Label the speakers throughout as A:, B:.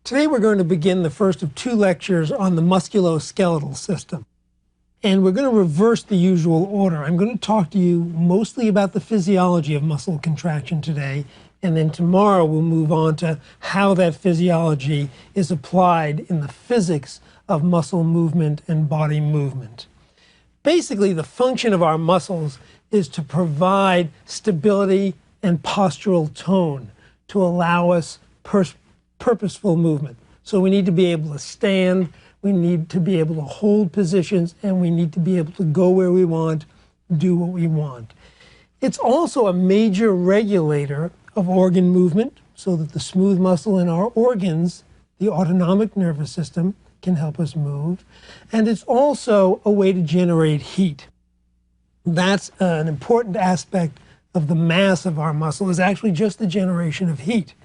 A: Today we're going to begin the first of two lectures on the musculoskeletal system. And we're going to reverse the usual order. I'm going to talk to you mostly about the physiology of muscle contraction today, and then tomorrow we'll move on to how that physiology is applied in the physics of muscle movement and body movement. Basically, the function of our muscles is to provide stability and postural tone to allow us purposeful movement. So we need to be able to stand, we need to be able to hold positions, and we need to be able to go where we want, do what we want. It's also a major regulator of organ movement, so that the smooth muscle in our organs, the autonomic nervous system, can help us move. And it's also a way to generate heat. That's an important aspect of the mass of our muscle, is actually just the generation of heat.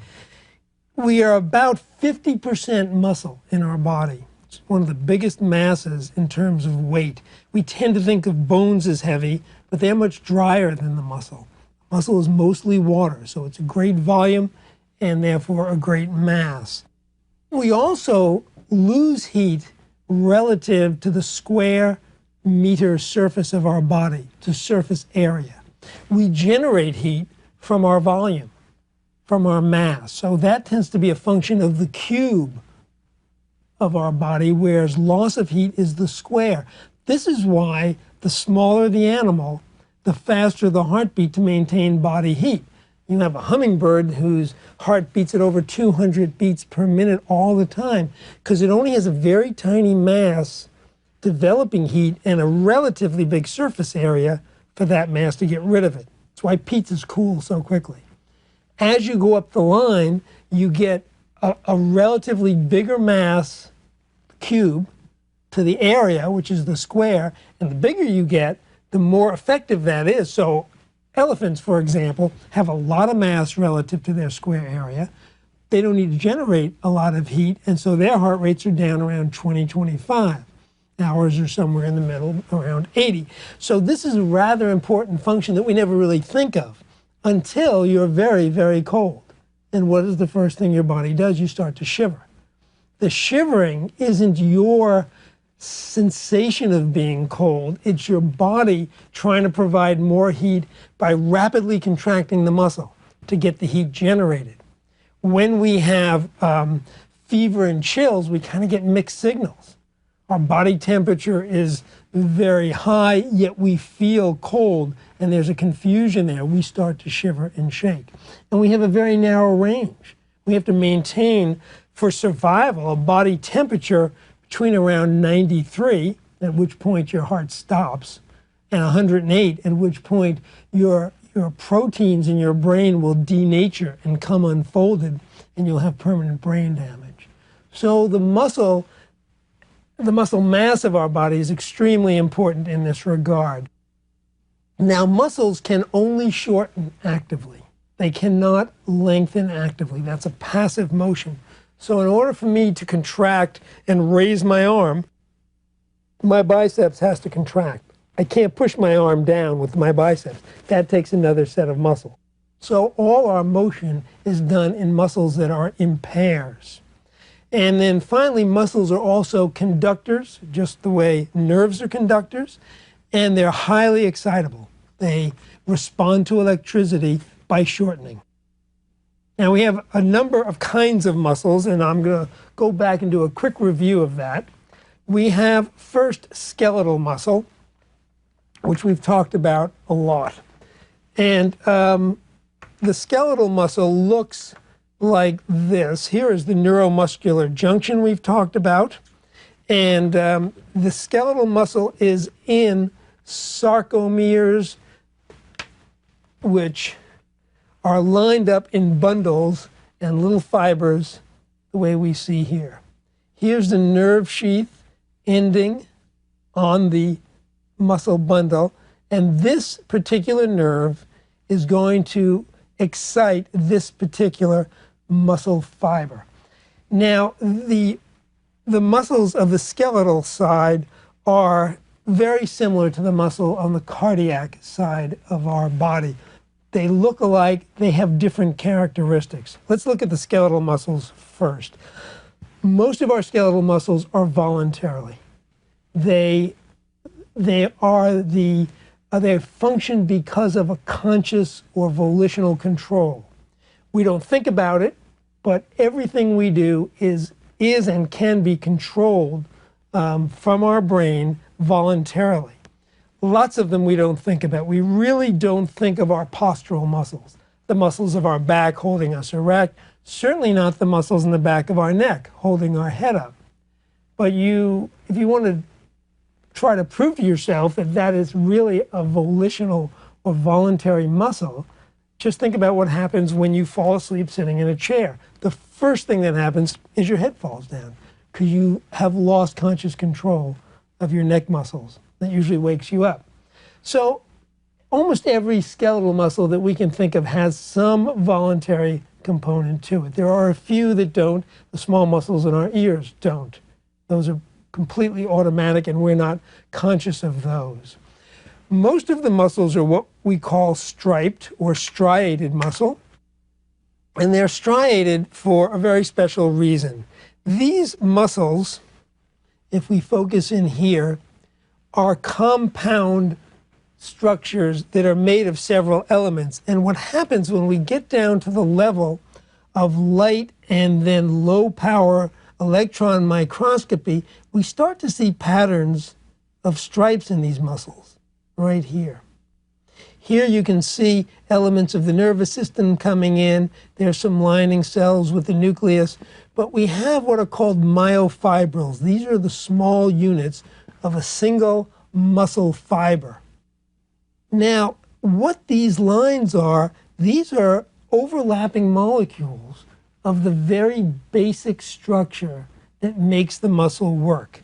A: We are about 50% muscle in our body. It's one of the biggest masses in terms of weight. We tend to think of bones as heavy, but they're much drier than the muscle. Muscle is mostly water, so it's a great volume and therefore a great mass. We also lose heat relative to the square meter surface of our body, to surface area. We generate heat from our volume, from our mass. So that tends to be a function of the cube of our body, whereas loss of heat is the square. This is why the smaller the animal, the faster the heartbeat to maintain body heat. You have a hummingbird whose heart beats at over 200 beats per minute all the time, because it only has a very tiny mass developing heat and a relatively big surface area for that mass to get rid of it. That's why pizzas cool so quickly. As you go up the line, you get a relatively bigger mass cube to the area, which is the square, and the bigger you get, the more effective that is. So elephants, for example, have a lot of mass relative to their square area. They don't need to generate a lot of heat, and so their heart rates are down around 20, 25. Ours are somewhere in the middle, around 80. So this is a rather important function that we never really think of until you're very, very cold. And what is the first thing your body does? You start to shiver. The shivering isn't your sensation of being cold. It's your body trying to provide more heat by rapidly contracting the muscle to get the heat generated. When we have fever and chills, we kind of get mixed signals. Our body temperature is very high, yet we feel cold, and there's a confusion there. We start to shiver and shake. And we have a very narrow range. We have to maintain, for survival, a body temperature between around 93, at which point your heart stops, and 108, at which point your proteins in your brain will denature and come unfolded, and you'll have permanent brain damage. So the muscle mass of our body is extremely important in this regard. Now, muscles can only shorten actively. They cannot lengthen actively. That's a passive motion. So in order for me to contract and raise my arm, my biceps has to contract. I can't push my arm down with my biceps. That takes another set of muscle. So all our motion is done in muscles that are in pairs. And then finally, muscles are also conductors, just the way nerves are conductors, and they're highly excitable. They respond to electricity by shortening. Now, we have a number of kinds of muscles, and I'm going to go back and do a quick review of that. We have first skeletal muscle, which we've talked about a lot. And the skeletal muscle looks like this. Here is the neuromuscular junction we've talked about. And the skeletal muscle is in sarcomeres, which are lined up in bundles and little fibers the way we see here. Here's the nerve sheath ending on the muscle bundle, and this particular nerve is going to excite this particular muscle fiber. Now, the muscles of the skeletal side are very similar to the muscle on the cardiac side of our body. They look alike, they have different characteristics. Let's look at the skeletal muscles first. Most of our skeletal muscles are voluntarily. They function because of a conscious or volitional control. We don't think about it, but everything we do is and can be controlled from our brain voluntarily. Lots of them we don't think about. We really don't think of our postural muscles, the muscles of our back holding us erect, certainly not the muscles in the back of our neck holding our head up. But if you want to try to prove to yourself that that is really a volitional or voluntary muscle, just think about what happens when you fall asleep sitting in a chair. The first thing that happens is your head falls down because you have lost conscious control of your neck muscles. That usually wakes you up. So almost every skeletal muscle that we can think of has some voluntary component to it. There are a few that don't. The small muscles in our ears don't. Those are completely automatic and we're not conscious of those. Most of the muscles are what we call striped or striated muscle, and they're striated for a very special reason. These muscles, if we focus in here, are compound structures that are made of several elements. And what happens when we get down to the level of light and then low power electron microscopy, we start to see patterns of stripes in these muscles right here. Here you can see elements of the nervous system coming in. There's some lining cells with the nucleus, but we have what are called myofibrils. These are the small units of a single muscle fiber. Now, what these lines are, these are overlapping molecules of the very basic structure that makes the muscle work.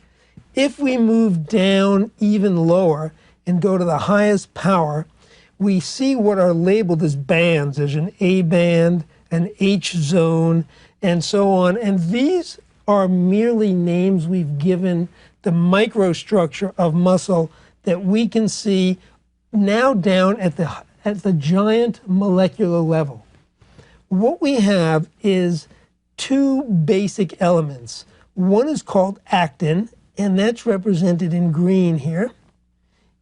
A: If we move down even lower and go to the highest power, we see what are labeled as bands. There's an A band, an H zone, and so on. And these are merely names we've given the microstructure of muscle that we can see now down at the giant molecular level. What we have is two basic elements. One is called actin, and that's represented in green here.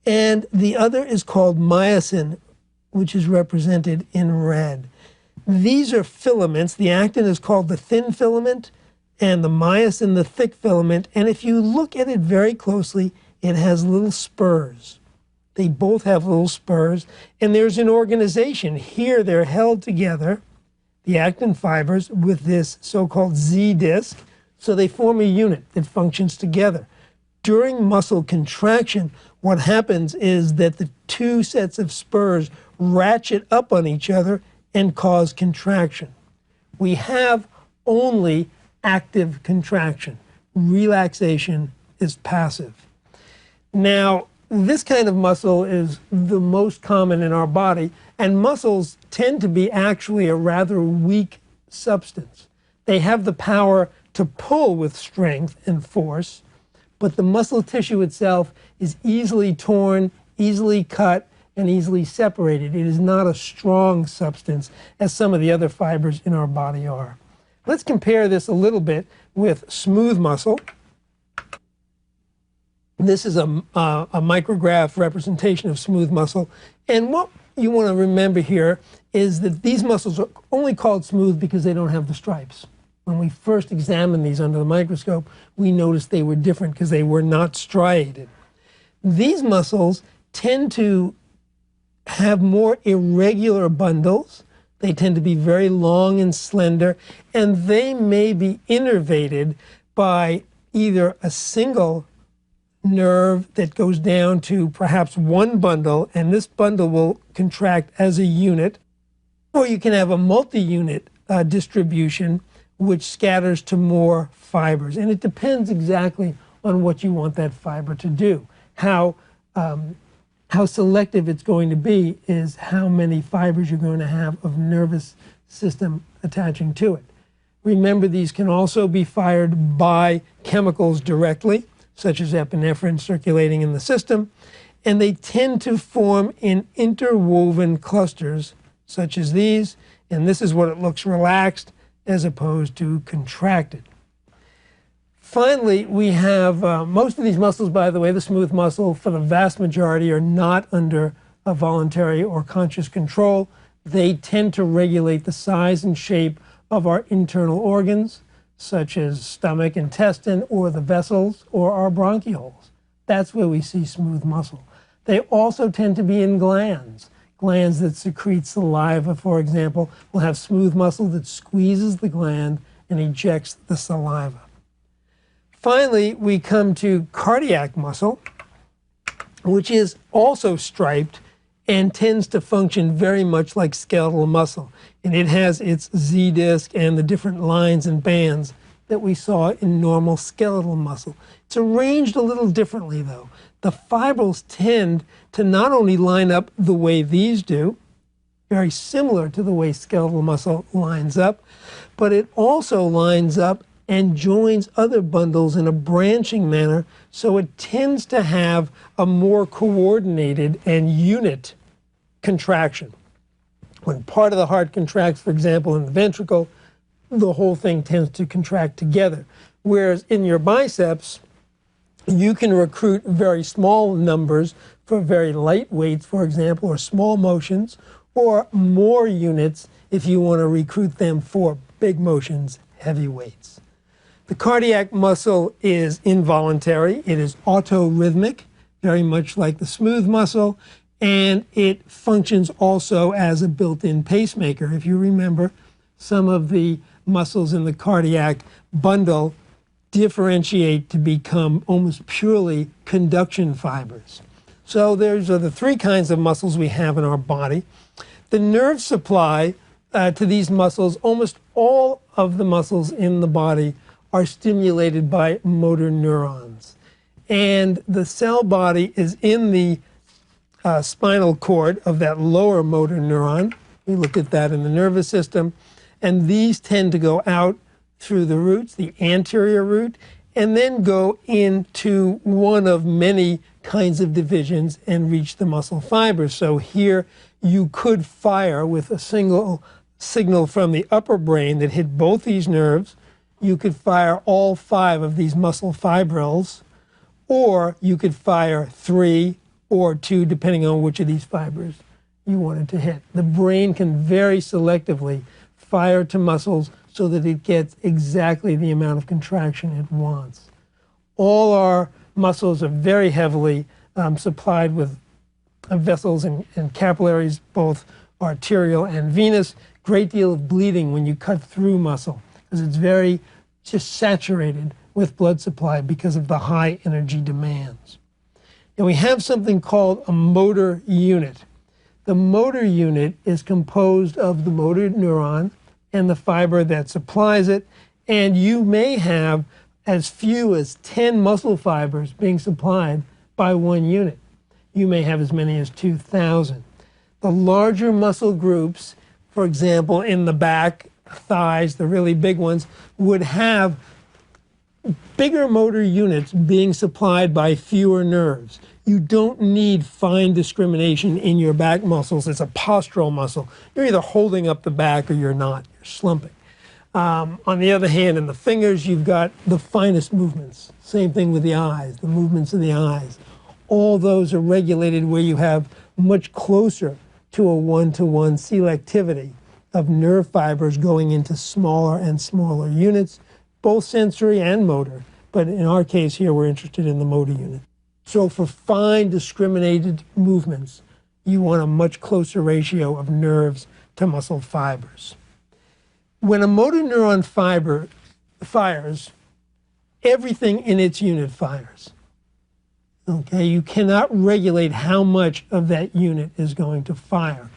A: And the other is called myosin, which is represented in red. These are filaments. The actin is called the thin filament, and the myosin, the thick filament. And if you look at it very closely, it has little spurs. They both have little spurs, and there's an organization. Here they're held together, the actin fibers, with this so-called Z disc, so they form a unit that functions together. During muscle contraction, what happens is that the two sets of spurs ratchet up on each other and cause contraction. We have only active contraction. Relaxation is passive. Now, this kind of muscle is the most common in our body, and muscles tend to be actually a rather weak substance. They have the power to pull with strength and force, but the muscle tissue itself is easily torn, easily cut, and easily separated. It is not a strong substance as some of the other fibers in our body are. Let's compare this a little bit with smooth muscle. This is a micrograph representation of smooth muscle. And what you want to remember here is that these muscles are only called smooth because they don't have the stripes. When we first examined these under the microscope, we noticed they were different because they were not striated. These muscles tend to have more irregular bundles. They tend to be very long and slender, and they may be innervated by either a single nerve that goes down to perhaps one bundle, and this bundle will contract as a unit, or you can have a multi-unit distribution which scatters to more fibers. And it depends exactly on what you want that fiber to do. How selective it's going to be is how many fibers you're going to have of nervous system attaching to it. Remember, these can also be fired by chemicals directly, such as epinephrine circulating in the system, and they tend to form in interwoven clusters, such as these, and this is what it looks relaxed as opposed to contracted. Finally, we have most of these muscles, by the way, the smooth muscle, for the vast majority, are not under a voluntary or conscious control. They tend to regulate the size and shape of our internal organs, such as stomach, intestine, or the vessels, or our bronchioles. That's where we see smooth muscle. They also tend to be in glands. Glands that secrete saliva, for example, will have smooth muscle that squeezes the gland and ejects the saliva. Finally, we come to cardiac muscle, which is also striped and tends to function very much like skeletal muscle. And it has its Z disc and the different lines and bands that we saw in normal skeletal muscle. It's arranged a little differently, though. The fibrils tend to not only line up the way these do, very similar to the way skeletal muscle lines up, but it also lines up and joins other bundles in a branching manner, so it tends to have a more coordinated and unit contraction. When part of the heart contracts, for example, in the ventricle, the whole thing tends to contract together. Whereas in your biceps, you can recruit very small numbers for very light weights, for example, or small motions, or more units if you want to recruit them for big motions, heavy weights. The cardiac muscle is involuntary. It is autorhythmic, very much like the smooth muscle, and it functions also as a built-in pacemaker. If you remember, some of the muscles in the cardiac bundle differentiate to become almost purely conduction fibers. So those are the three kinds of muscles we have in our body. The nerve supply to these muscles, almost all of the muscles in the body are stimulated by motor neurons. And the cell body is in the spinal cord of that lower motor neuron. We looked at that in the nervous system. And these tend to go out through the roots, the anterior root, and then go into one of many kinds of divisions and reach the muscle fibers. So here you could fire with a single signal from the upper brain that hit both these nerves. You could fire all 5 of these muscle fibrils, or you could fire 3 or 2, depending on which of these fibers you wanted to hit. The brain can very selectively fire to muscles so that it gets exactly the amount of contraction it wants. All our muscles are very heavily supplied with vessels and capillaries, both arterial and venous. Great deal of bleeding when you cut through muscle, because it's very just saturated with blood supply because of the high energy demands. And we have something called a motor unit. The motor unit is composed of the motor neuron and the fiber that supplies it, and you may have as few as 10 muscle fibers being supplied by one unit. You may have as many as 2,000. The larger muscle groups, for example, in the back, thighs, the really big ones, would have bigger motor units being supplied by fewer nerves. You don't need fine discrimination in your back muscles. It's a postural muscle. You're either holding up the back or you're not. You're slumping. On the other hand, in the fingers, you've got the finest movements. Same thing with the eyes, the movements of the eyes. All those are regulated where you have much closer to a one-to-one selectivity of nerve fibers going into smaller and smaller units, both sensory and motor. But in our case here, we're interested in the motor unit. So for fine discriminated movements, you want a much closer ratio of nerves to muscle fibers. When a motor neuron fiber fires, everything in its unit fires. Okay, you cannot regulate how much of that unit is going to fire.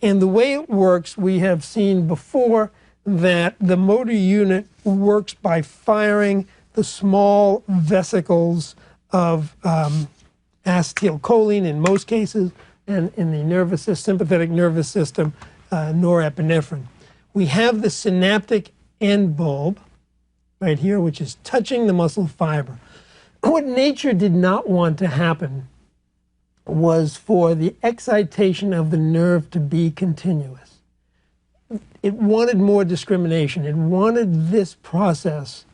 A: And the way it works, we have seen before that the motor unit works by firing the small vesicles of acetylcholine in most cases, and in the nervous system, sympathetic nervous system, norepinephrine. We have the synaptic end bulb right here, which is touching the muscle fiber. What nature did not want to happen was for the excitation of the nerve to be continuous. It wanted more discrimination. It wanted this process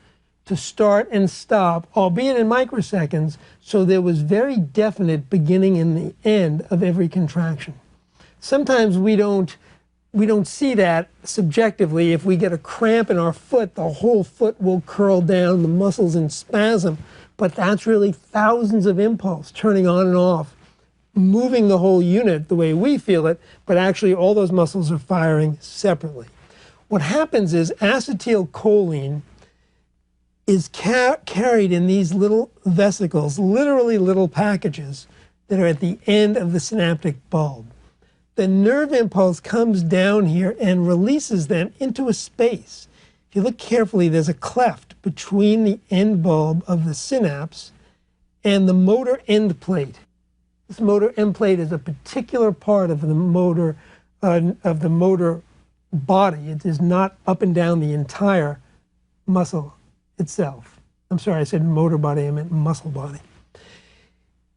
A: to start and stop, albeit in microseconds, so there was very definite beginning and the end of every contraction. Sometimes we don't see that subjectively. If we get a cramp in our foot, the whole foot will curl down, the muscles in spasm, but that's really thousands of impulse turning on and off, moving the whole unit the way we feel it, but actually all those muscles are firing separately. What happens is acetylcholine is carried in these little vesicles, literally little packages that are at the end of the synaptic bulb. The nerve impulse comes down here and releases them into a space. If you look carefully, there's a cleft between the end bulb of the synapse and the motor end plate. This motor end plate is a particular part of the motor body. It is not up and down the entire muscle itself. I'm sorry, I said motor body, I meant muscle body.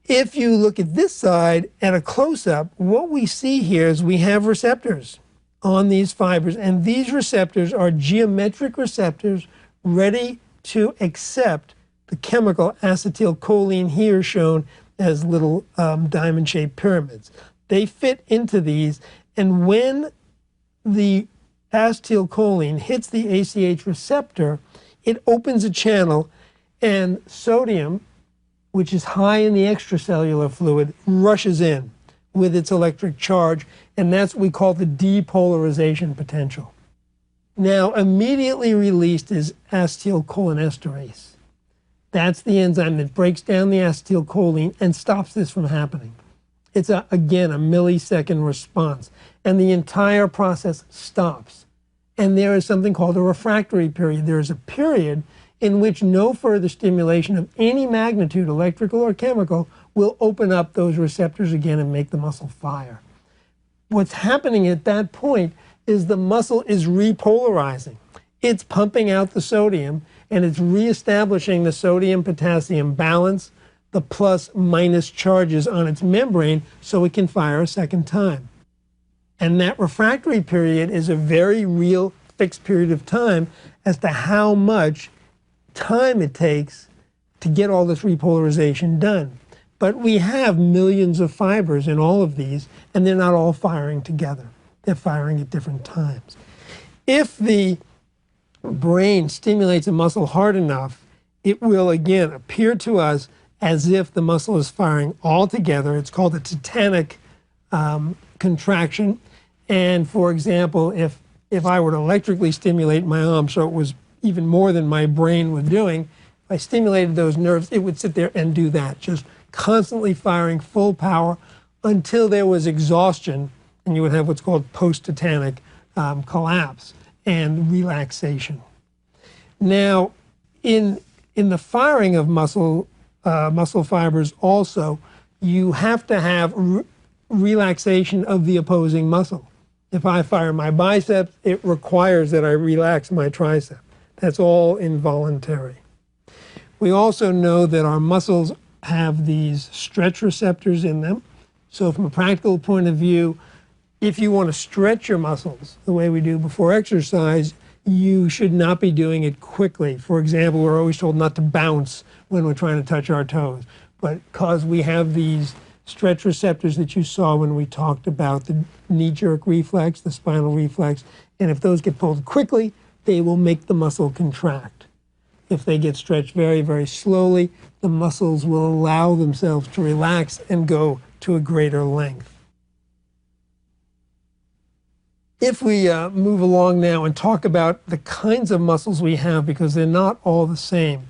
A: If you look at this side at a close-up, what we see here is we have receptors on these fibers, and these receptors are geometric receptors ready to accept the chemical acetylcholine, here shown as little diamond-shaped pyramids. They fit into these, and when the acetylcholine hits the ACH receptor, it opens a channel, and sodium, which is high in the extracellular fluid, rushes in with its electric charge, and that's what we call the depolarization potential. Now, immediately released is acetylcholinesterase. That's the enzyme that breaks down the acetylcholine and stops this from happening. It's, again, a millisecond response, and the entire process stops. And there is something called a refractory period. There is a period in which no further stimulation of any magnitude, electrical or chemical, will open up those receptors again and make the muscle fire. What's happening at that point is the muscle is repolarizing. It's pumping out the sodium, and it's reestablishing the sodium-potassium balance, the plus-minus charges on its membrane, so it can fire a second time. And that refractory period is a very real fixed period of time as to how much time it takes to get all this repolarization done. But we have millions of fibers in all of these, and they're not all firing together. They're firing at different times. If the brain stimulates a muscle hard enough, it will again appear to us as if the muscle is firing all together. It's called a tetanic contraction. And for example, if I were to electrically stimulate my arm so it was even more than my brain was doing, if I stimulated those nerves, it would sit there and do that, just constantly firing full power until there was exhaustion, and you would have what's called post-tetanic collapse and relaxation. Now, in the firing of muscle fibers also, you have to have relaxation of the opposing muscle. If I fire my biceps, it requires that I relax my tricep. That's all involuntary. We also know that our muscles have these stretch receptors in them. So from a practical point of view, if you want to stretch your muscles the way we do before exercise, you should not be doing it quickly. For example, we're always told not to bounce when we're trying to touch our toes. But because we have these stretch receptors that you saw when we talked about the knee-jerk reflex, the spinal reflex, and if those get pulled quickly, they will make the muscle contract. If they get stretched very, very slowly, the muscles will allow themselves to relax and go to a greater length. If we move along now and talk about the kinds of muscles we have, because they're not all the same.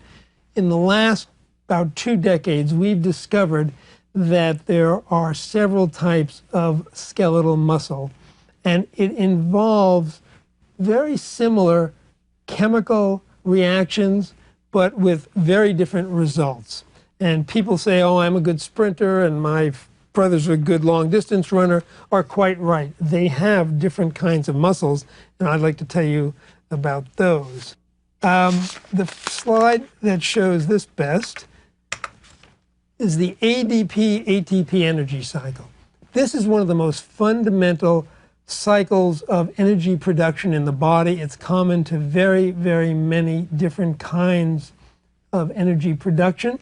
A: In the last about 2 decades, we've discovered that there are several types of skeletal muscle, and it involves very similar chemical reactions, but with very different results. And people say, oh, I'm a good sprinter and my brother's a good long distance runner, are quite right. They have different kinds of muscles, and I'd like to tell you about those. The slide that shows this best is the ADP-ATP energy cycle. This is one of the most fundamental cycles of energy production in the body. It's common to very, very many different kinds of energy production.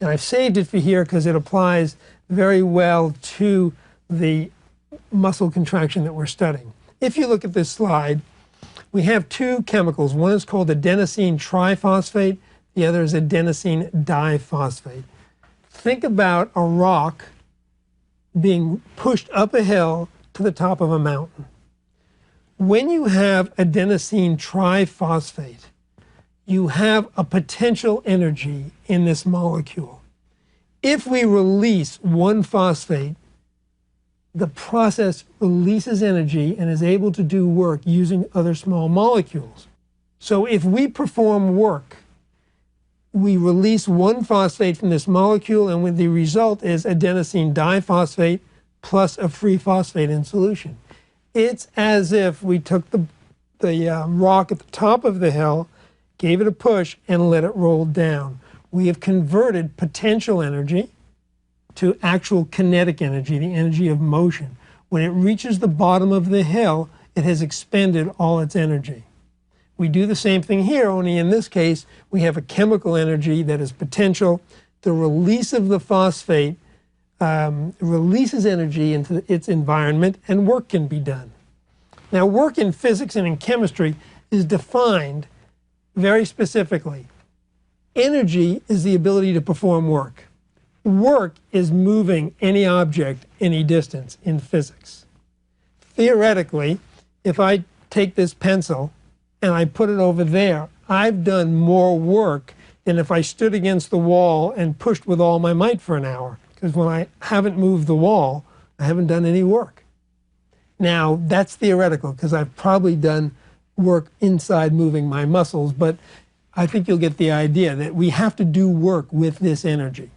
A: And I've saved it for here because it applies very well to the muscle contraction that we're studying. If you look at this slide, we have two chemicals. One is called adenosine triphosphate. The other is adenosine diphosphate. Think about a rock being pushed up a hill to the top of a mountain. When you have adenosine triphosphate, you have a potential energy in this molecule. If we release one phosphate, the process releases energy and is able to do work using other small molecules. So if we perform work, we release one phosphate from this molecule, and the result is adenosine diphosphate plus a free phosphate in solution. It's as if we took the rock at the top of the hill, gave it a push, and let it roll down. We have converted potential energy to actual kinetic energy, the energy of motion. When it reaches the bottom of the hill, it has expended all its energy. We do the same thing here, only in this case, we have a chemical energy that is potential. The release of the phosphate releases energy into its environment, and work can be done. Now, work in physics and in chemistry is defined very specifically. Energy is the ability to perform work. Work is moving any object any distance in physics. Theoretically, if I take this pencil and I put it over there, I've done more work than if I stood against the wall and pushed with all my might for an hour. Because when I haven't moved the wall, I haven't done any work. Now, that's theoretical, because I've probably done work inside moving my muscles, but I think you'll get the idea that we have to do work with this energy.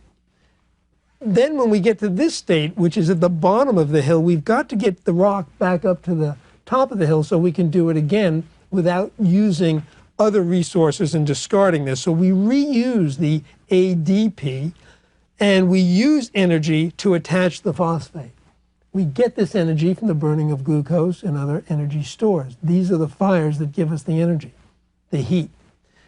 A: Then when we get to this state, which is at the bottom of the hill, we've got to get the rock back up to the top of the hill so we can do it again without using other resources and discarding this. So we reuse the ADP, and we use energy to attach the phosphate. We get this energy from the burning of glucose and other energy stores. These are the fires that give us the energy, the heat.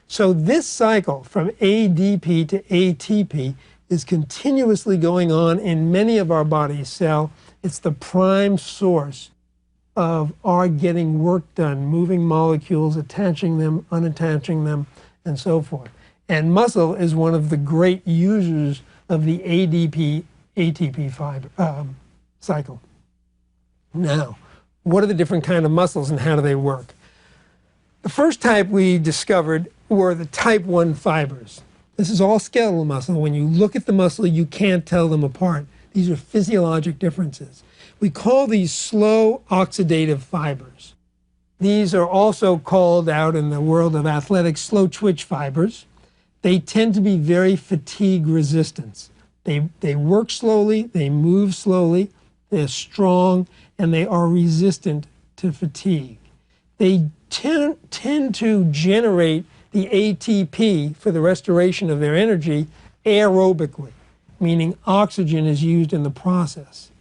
A: So this cycle from ADP to ATP is continuously going on in many of our body's cells. It's the prime source of our getting work done, moving molecules, attaching them, unattaching them, and so forth. And muscle is one of the great users of the ADP-ATP cycle. Now, what are the different kinds of muscles and how do they work? The first type we discovered were the type 1 fibers. This is all skeletal muscle. When you look at the muscle, you can't tell them apart. These are physiologic differences. We call these slow oxidative fibers. These are also called out in the world of athletics slow twitch fibers. They tend to be very fatigue resistant. They work slowly, they move slowly, they're strong, and they are resistant to fatigue. They tend to generate the ATP for the restoration of their energy aerobically, meaning oxygen is used in the process.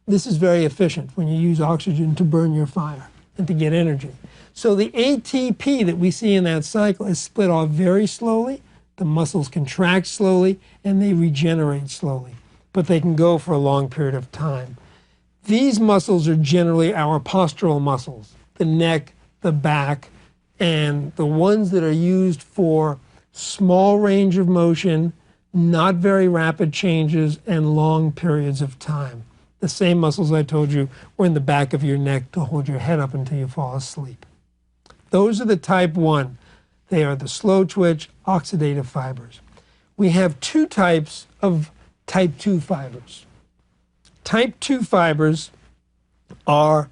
A: This is very efficient when you use oxygen to burn your fire and to get energy. So the ATP that we see in that cycle is split off very slowly. The muscles contract slowly and they regenerate slowly, but they can go for a long period of time. These muscles are generally our postural muscles, the neck, the back, and the ones that are used for small range of motion, not very rapid changes, and long periods of time. The same muscles I told you were in the back of your neck to hold your head up until you fall asleep. Those are the type 1. They are the slow twitch oxidative fibers. We have two types of type 2 fibers. Type 2 fibers are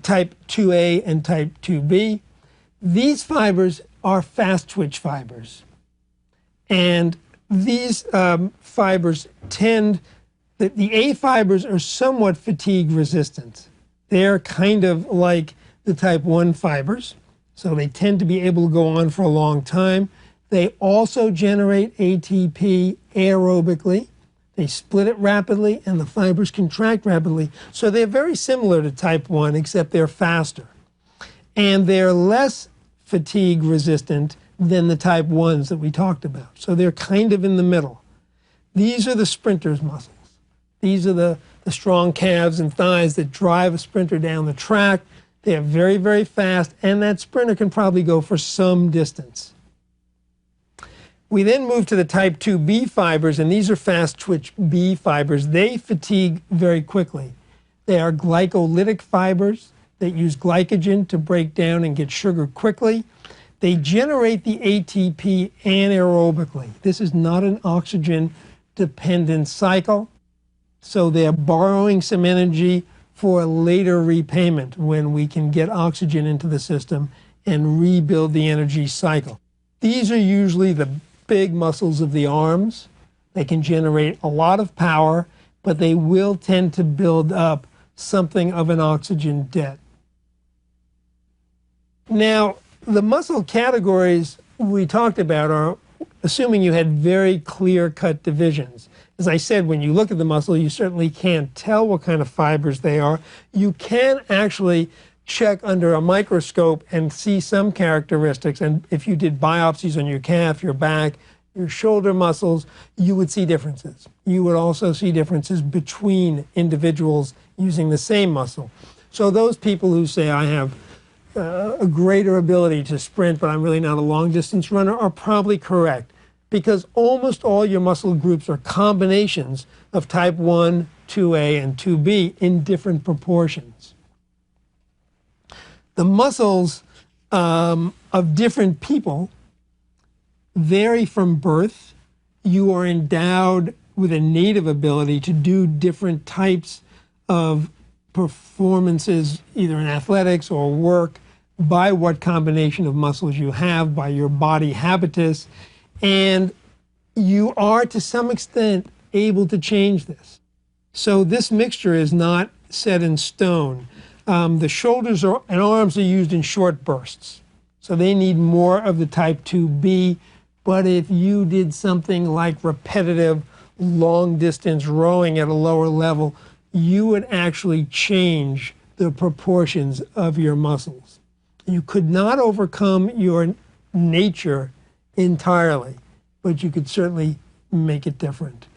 A: type 2A and type 2B. These fibers are fast twitch fibers. And these fibers the A fibers are somewhat fatigue resistant. They're kind of like the type 1 fibers, so they tend to be able to go on for a long time. They also generate ATP aerobically. They split it rapidly, and the fibers contract rapidly. So they're very similar to type 1, except they're faster. And they're less fatigue resistant than the type 1s that we talked about. So they're kind of in the middle. These are the sprinter's muscles. These are the strong calves and thighs that drive a sprinter down the track. They're very, very fast, and that sprinter can probably go for some distance. We then move to the type 2B fibers, and these are fast-twitch B fibers. They fatigue very quickly. They are glycolytic fibers that use glycogen to break down and get sugar quickly. They generate the ATP anaerobically. This is not an oxygen-dependent cycle, so they're borrowing some energy for later repayment when we can get oxygen into the system and rebuild the energy cycle. These are usually the big muscles of the arms. They can generate a lot of power, but they will tend to build up something of an oxygen debt. Now, the muscle categories we talked about are assuming you had very clear-cut divisions. As I said, when you look at the muscle, you certainly can't tell what kind of fibers they are. You can actually check under a microscope and see some characteristics. And if you did biopsies on your calf, your back, your shoulder muscles, you would see differences. You would also see differences between individuals using the same muscle. So those people who say, I have a greater ability to sprint, but I'm really not a long-distance runner, are probably correct, because almost all your muscle groups are combinations of type 1, 2A, and 2B in different proportions. The muscles of different people vary from birth. You are endowed with a native ability to do different types of performances, either in athletics or work, by what combination of muscles you have, by your body habitus. And you are, to some extent, able to change this. So this mixture is not set in stone. The shoulders and arms are used in short bursts. So they need more of the type 2B. But if you did something like repetitive, long-distance rowing at a lower level, you would actually change the proportions of your muscles. You could not overcome your nature entirely, but you could certainly make it different.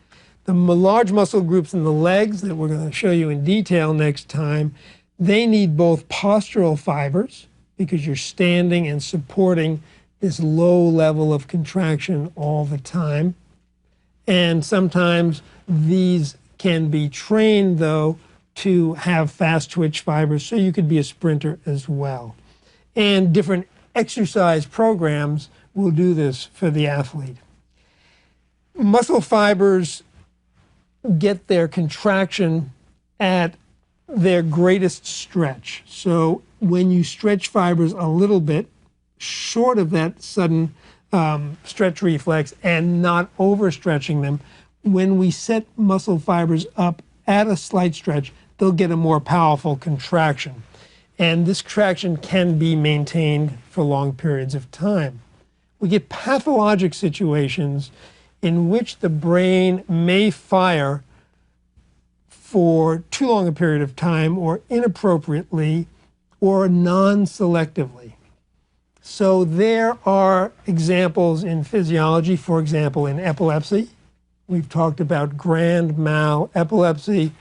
A: The large muscle groups in the legs that we're going to show you in detail next time, they need both postural fibers, because you're standing and supporting this low level of contraction all the time. And sometimes these can be trained, though, to have fast twitch fibers, so you could be a sprinter as well. And different exercise programs will do this for the athlete. Muscle fibers get their contraction at their greatest stretch. So when you stretch fibers a little bit, short of that sudden stretch reflex and not overstretching them, when we set muscle fibers up at a slight stretch, they'll get a more powerful contraction. And this contraction can be maintained for long periods of time. We get pathologic situations in which the brain may fire for too long a period of time, or inappropriately, or non-selectively. So there are examples in physiology, for example, in epilepsy. We've talked about grand mal epilepsy,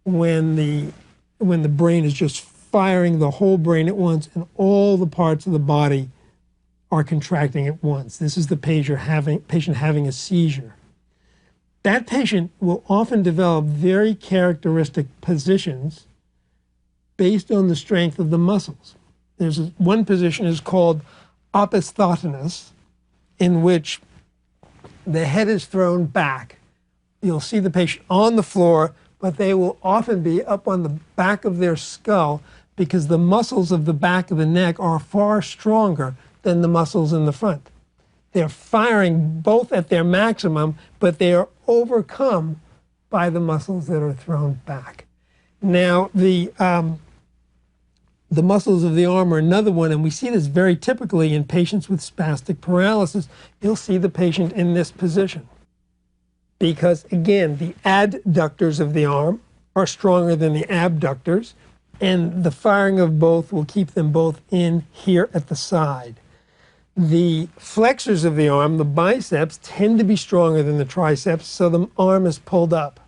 A: when the brain is just firing the whole brain at once and all the parts of the body are contracting at once. This is the patient having a seizure. That patient will often develop very characteristic positions based on the strength of the muscles. One position is called opisthotonous, in which the head is thrown back. You'll see the patient on the floor, but they will often be up on the back of their skull, because the muscles of the back of the neck are far stronger than the muscles in the front. They're firing both at their maximum, but they are overcome by the muscles that are thrown back. Now, the muscles of the arm are another one, and we see this very typically in patients with spastic paralysis. You'll see the patient in this position. because, again, the adductors of the arm are stronger than the abductors, and the firing of both will keep them both in here at the side. The flexors of the arm, the biceps, tend to be stronger than the triceps, so the arm is pulled up.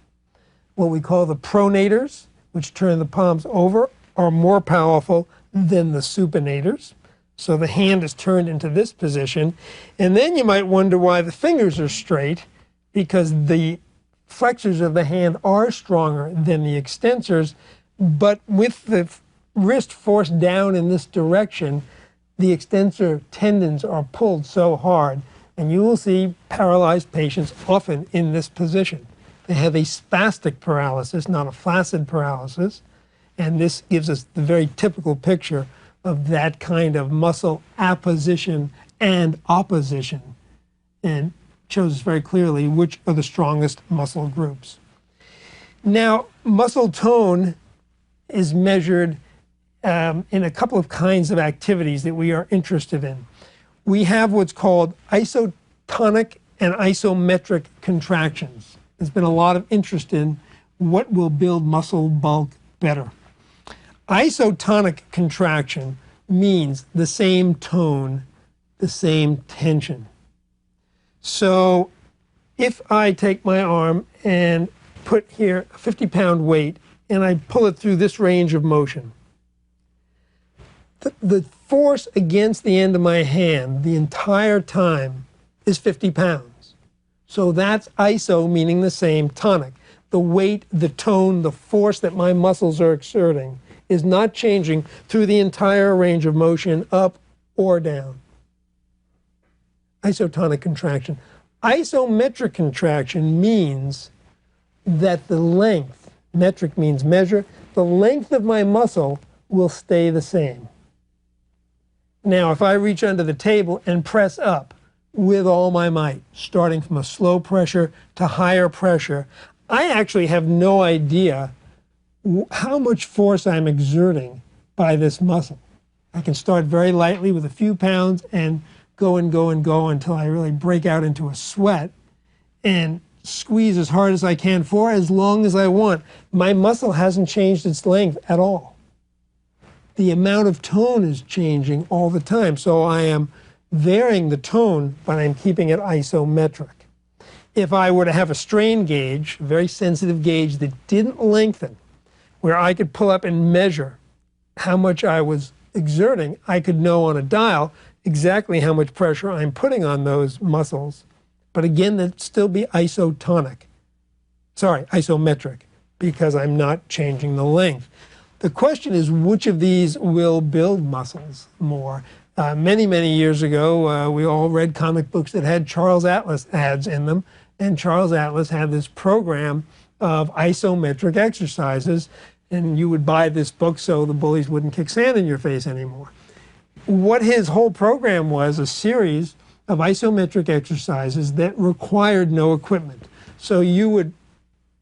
A: What we call the pronators, which turn the palms over, are more powerful than the supinators. So the hand is turned into this position. And then you might wonder why the fingers are straight, because the flexors of the hand are stronger than the extensors, but with the wrist forced down in this direction, the extensor tendons are pulled so hard, and you will see paralyzed patients often in this position. They have a spastic paralysis, not a flaccid paralysis, and this gives us the very typical picture of that kind of muscle apposition and opposition, and shows us very clearly which are the strongest muscle groups. Now, muscle tone is measured in a couple of kinds of activities that we are interested in. We have what's called isotonic and isometric contractions. There's been a lot of interest in what will build muscle bulk better. Isotonic contraction means the same tone, the same tension. So if I take my arm and put here a 50-pound weight and I pull it through this range of motion, the force against the end of my hand the entire time is 50 pounds. So that's iso, meaning the same tonic. The weight, the tone, the force that my muscles are exerting is not changing through the entire range of motion, up or down. Isotonic contraction. Isometric contraction means that the length, metric means measure, the length of my muscle will stay the same. Now, if I reach under the table and press up with all my might, starting from a slow pressure to higher pressure, I actually have no idea how much force I'm exerting by this muscle. I can start very lightly with a few pounds and go and go and go until I really break out into a sweat and squeeze as hard as I can for as long as I want. My muscle hasn't changed its length at all. The amount of tone is changing all the time. So I am varying the tone, but I'm keeping it isometric. If I were to have a strain gauge, a very sensitive gauge that didn't lengthen, where I could pull up and measure how much I was exerting, I could know on a dial exactly how much pressure I'm putting on those muscles. But again, that'd still be isometric, because I'm not changing the length. The question is, which of these will build muscles more? Many, many years ago, we all read comic books that had Charles Atlas ads in them, and Charles Atlas had this program of isometric exercises, and you would buy this book so the bullies wouldn't kick sand in your face anymore. What his whole program was a series of isometric exercises that required no equipment. So you would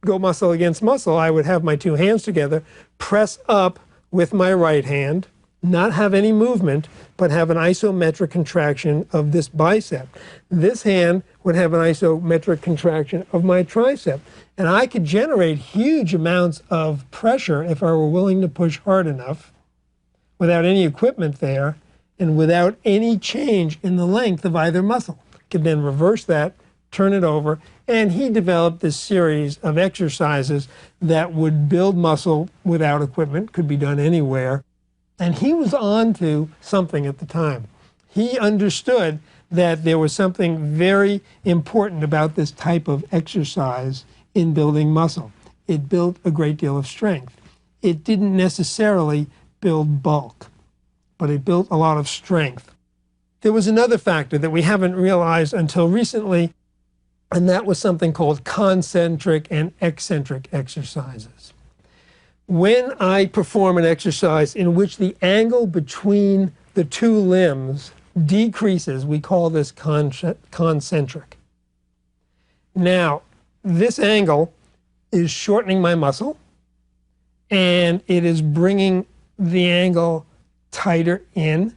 A: go muscle against muscle. I would have my two hands together, press up with my right hand, not have any movement, but have an isometric contraction of this bicep. This hand would have an isometric contraction of my tricep. And I could generate huge amounts of pressure if I were willing to push hard enough without any equipment there and without any change in the length of either muscle. Could then reverse that, turn it over, and he developed this series of exercises that would build muscle without equipment, could be done anywhere. And he was on to something at the time. He understood that there was something very important about this type of exercise in building muscle. It built a great deal of strength. It didn't necessarily build bulk, but it built a lot of strength. There was another factor that we haven't realized until recently, and that was something called concentric and eccentric exercises. When I perform an exercise in which the angle between the two limbs decreases, we call this concentric. Now, this angle is shortening my muscle, and it is bringing the angle tighter in,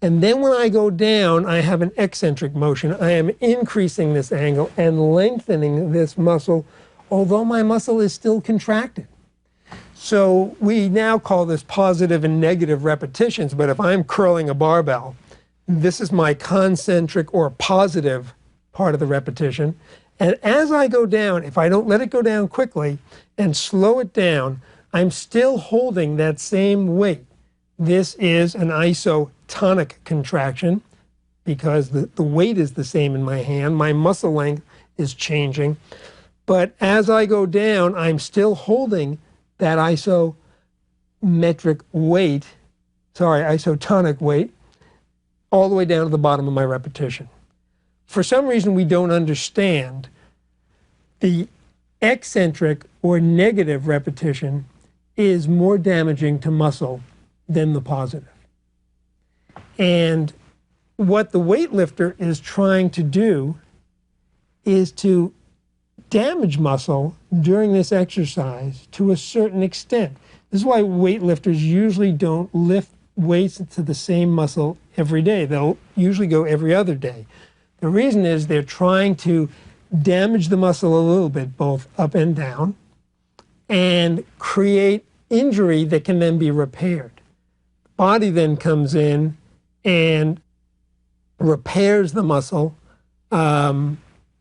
A: And then when I go down, I have an eccentric motion. I am increasing this angle and lengthening this muscle, although my muscle is still contracted. So we now call this positive and negative repetitions, but if I'm curling a barbell, this is my concentric or positive part of the repetition. And as I go down, if I don't let it go down quickly and slow it down, I'm still holding that same weight. This is an isotonic contraction because the weight is the same in my hand. My muscle length is changing. But as I go down, I'm still holding that isotonic weight, all the way down to the bottom of my repetition. For some reason, we don't understand the eccentric or negative repetition is more damaging to muscle than the positive. And what the weightlifter is trying to do is to damage muscle during this exercise to a certain extent. This is why weightlifters usually don't lift weights to the same muscle every day. They'll usually go every other day. The reason is they're trying to damage the muscle a little bit, both up and down, and create injury that can then be repaired. The body then comes in and repairs the muscle,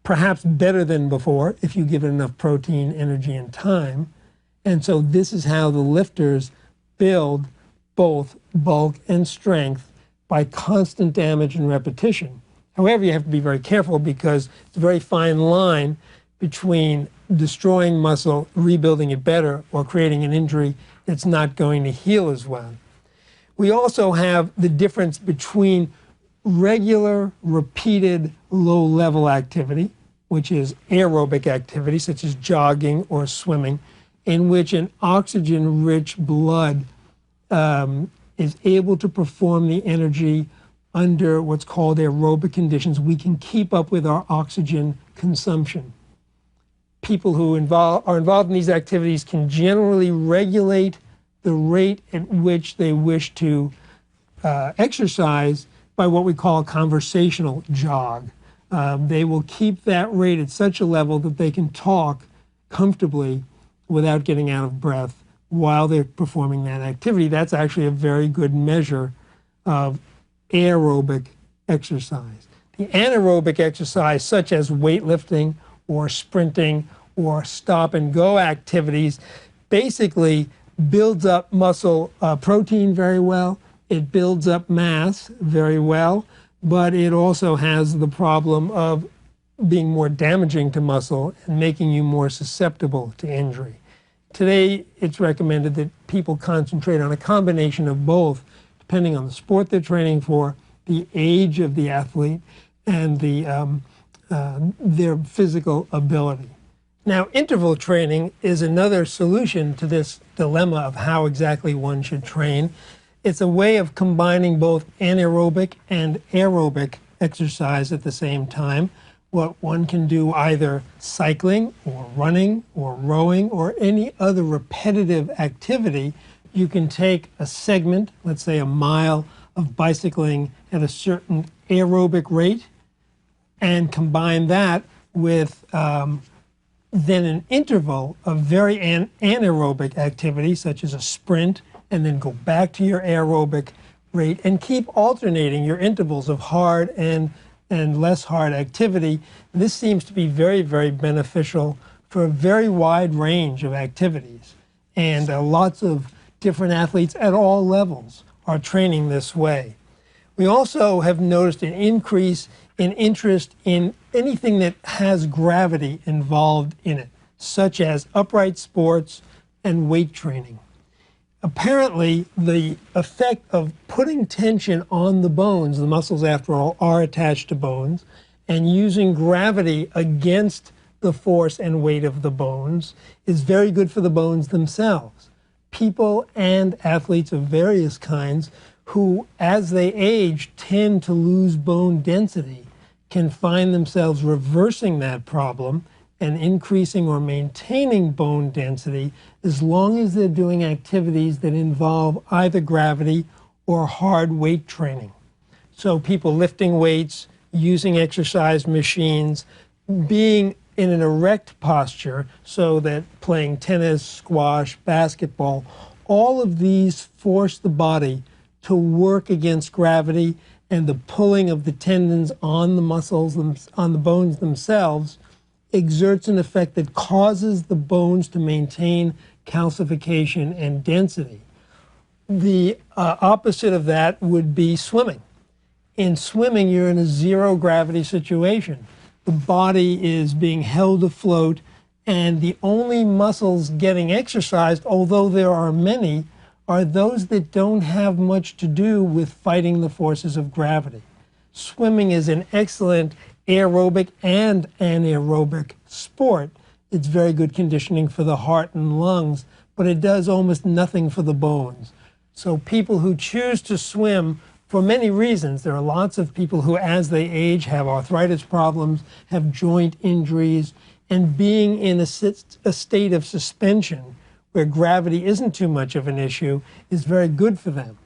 A: perhaps better than before if you give it enough protein, energy, and time. And so this is how the lifters build both bulk and strength by constant damage and repetition. However, you have to be very careful because it's a very fine line between destroying muscle, rebuilding it better, or creating an injury that's not going to heal as well. We also have the difference between regular, repeated, low-level activity, which is aerobic activity, such as jogging or swimming, in which an oxygen-rich blood is able to perform the energy under what's called aerobic conditions. We can keep up with our oxygen consumption. People who are involved in these activities can generally regulate the rate at which they wish to exercise by what we call a conversational jog. They will keep that rate at such a level that they can talk comfortably without getting out of breath while they're performing that activity. That's actually a very good measure of aerobic exercise. The anaerobic exercise, such as weightlifting or sprinting or stop-and-go activities, basically builds up muscle protein very well. It builds up mass very well, but it also has the problem of being more damaging to muscle and making you more susceptible to injury. Today, it's recommended that people concentrate on a combination of both, depending on the sport they're training for, the age of the athlete, and their physical ability. Now, interval training is another solution to this dilemma of how exactly one should train. It's a way of combining both anaerobic and aerobic exercise at the same time. What one can do either cycling or running or rowing or any other repetitive activity. You can take a segment, let's say a mile of bicycling at a certain aerobic rate, and combine that with then an interval of very anaerobic activity, such as a sprint, and then go back to your aerobic rate and keep alternating your intervals of hard and less hard activity. This seems to be very, very beneficial for a very wide range of activities. And lots of different athletes at all levels are training this way. We also have noticed an increase in interest in anything that has gravity involved in it, such as upright sports and weight training. Apparently, the effect of putting tension on the bones, the muscles, after all, are attached to bones, and using gravity against the force and weight of the bones is very good for the bones themselves. People and athletes of various kinds who, as they age, tend to lose bone density can find themselves reversing that problem and increasing or maintaining bone density as long as they're doing activities that involve either gravity or hard weight training. So people lifting weights, using exercise machines, being in an erect posture, so that playing tennis, squash, basketball, all of these force the body to work against gravity, and the pulling of the tendons on the muscles, on the bones themselves, exerts an effect that causes the bones to maintain calcification and density. The opposite of that would be swimming. In swimming, you're in a zero gravity situation. The body is being held afloat, and the only muscles getting exercised, although there are many, are those that don't have much to do with fighting the forces of gravity. Swimming is an excellent aerobic and anaerobic sport. It's very good conditioning for the heart and lungs, but it does almost nothing for the bones. So people who choose to swim for many reasons, there are lots of people who, as they age, have arthritis problems, have joint injuries, and being in a state of suspension where gravity isn't too much of an issue is very good for them.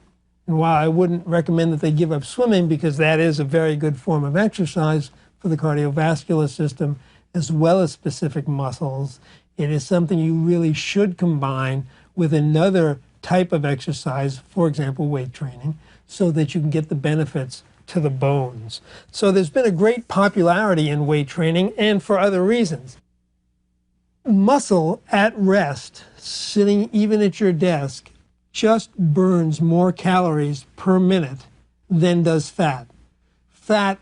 A: And while I wouldn't recommend that they give up swimming, because that is a very good form of exercise for the cardiovascular system as well as specific muscles, it is something you really should combine with another type of exercise, for example, weight training, so that you can get the benefits to the bones. So there's been a great popularity in weight training, and for other reasons. Muscle at rest, sitting even at your desk, just burns more calories per minute than does fat. Fat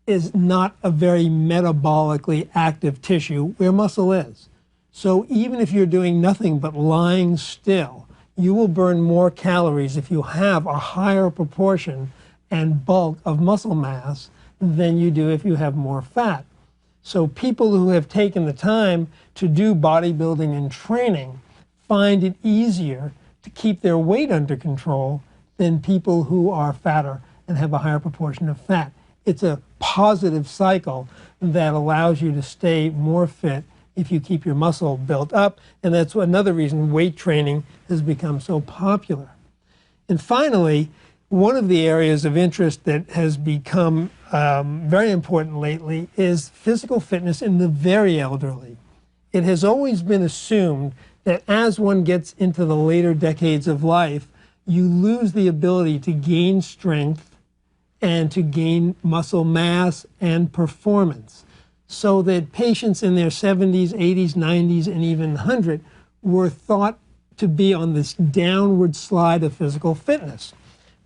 A: is not a very metabolically active tissue where muscle is. So even if you're doing nothing but lying still, you will burn more calories if you have a higher proportion and bulk of muscle mass than you do if you have more fat. So people who have taken the time to do bodybuilding and training find it easier to keep their weight under control than people who are fatter and have a higher proportion of fat. It's a positive cycle that allows you to stay more fit if you keep your muscle built up, and that's another reason weight training has become so popular. And finally, one of the areas of interest that has become very important lately is physical fitness in the very elderly. It has always been assumed that as one gets into the later decades of life, you lose the ability to gain strength and to gain muscle mass and performance. So that patients in their 70s, 80s, 90s, and even 100 were thought to be on this downward slide of physical fitness.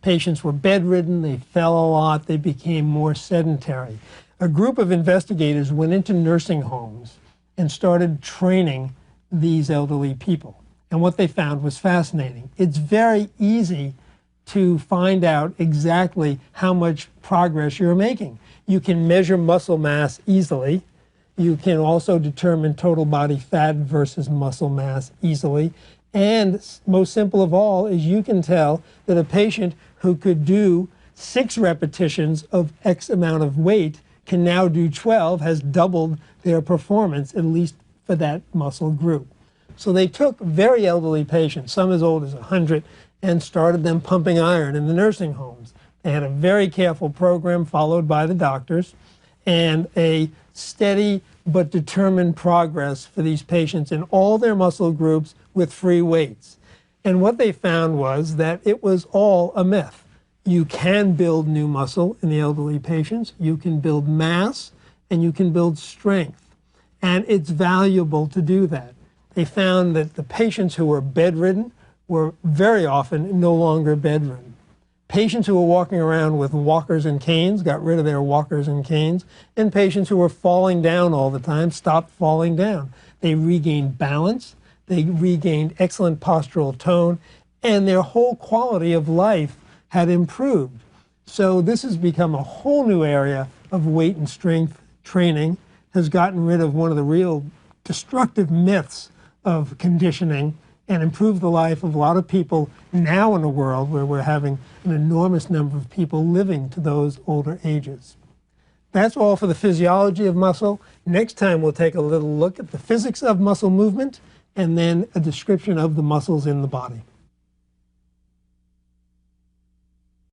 A: Patients were bedridden, they fell a lot, they became more sedentary. A group of investigators went into nursing homes and started training these elderly people. And what they found was fascinating. It's very easy to find out exactly how much progress you're making. You can measure muscle mass easily. You can also determine total body fat versus muscle mass easily. And most simple of all is you can tell that a patient who could do 6 repetitions of X amount of weight can now do 12, has doubled their performance, at least for that muscle group. So they took very elderly patients, some as old as 100, and started them pumping iron in the nursing homes. They had a very careful program followed by the doctors, and a steady but determined progress for these patients in all their muscle groups with free weights. And what they found was that it was all a myth. You can build new muscle in the elderly patients, you can build mass, and you can build strength. And it's valuable to do that. They found that the patients who were bedridden were very often no longer bedridden. Patients who were walking around with walkers and canes got rid of their walkers and canes, and patients who were falling down all the time stopped falling down. They regained balance, they regained excellent postural tone, and their whole quality of life had improved. So this has become a whole new area of weight and strength training, has gotten rid of one of the real destructive myths of conditioning, and improve the life of a lot of people now in a world where we're having an enormous number of people living to those older ages. That's all for the physiology of muscle. Next time we'll take a little look at the physics of muscle movement and then a description of the muscles in the body.